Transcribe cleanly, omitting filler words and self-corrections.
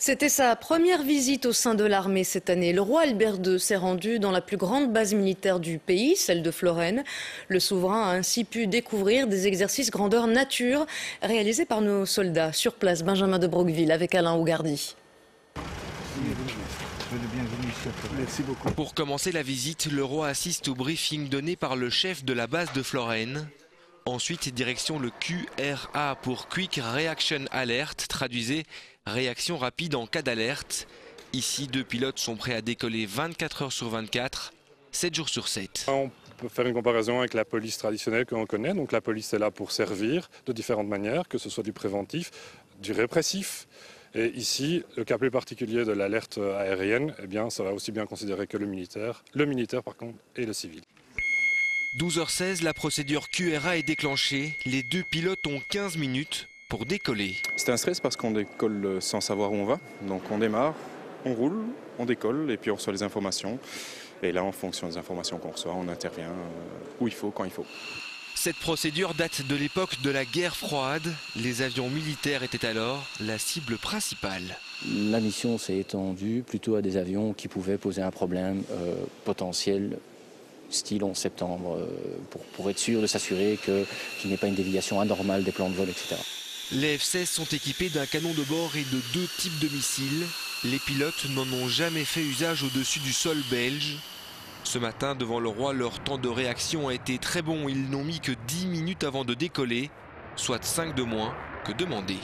C'était sa première visite au sein de l'armée cette année. Le roi Albert II s'est rendu dans la plus grande base militaire du pays, celle de Florène. Le souverain a ainsi pu découvrir des exercices grandeur nature réalisés par nos soldats. Sur place, Benjamin de Broqueville avec Alain Ougardi. Merci beaucoup. Pour commencer la visite, le roi assiste au briefing donné par le chef de la base de Florène. Ensuite, direction le QRA pour Quick Reaction Alert, traduisez réaction rapide en cas d'alerte. Ici, 2 pilotes sont prêts à décoller 24 heures sur 24, 7 jours sur 7. On peut faire une comparaison avec la police traditionnelle que l'on connaît. Donc la police est là pour servir de différentes manières, que ce soit du préventif, du répressif. Et ici, le cas plus particulier de l'alerte aérienne, eh bien, ça va aussi bien considérer que le militaire par contre, et le civil. 12h16, la procédure QRA est déclenchée. Les 2 pilotes ont 15 minutes pour décoller. C'est un stress parce qu'on décolle sans savoir où on va. Donc on démarre, on roule, on décolle et puis on reçoit les informations. Et là, en fonction des informations qu'on reçoit, on intervient où il faut, quand il faut. Cette procédure date de l'époque de la guerre froide. Les avions militaires étaient alors la cible principale. La mission s'est étendue plutôt à des avions qui pouvaient poser un problème potentiel, style 11 septembre, pour être sûr de s'assurer qu'il n'y ait pas une déviation anormale des plans de vol, etc. Les F-16 sont équipés d'un canon de bord et de 2 types de missiles. Les pilotes n'en ont jamais fait usage au-dessus du sol belge. Ce matin, devant le roi, leur temps de réaction a été très bon. Ils n'ont mis que 10 minutes avant de décoller, soit 5 de moins que demandé.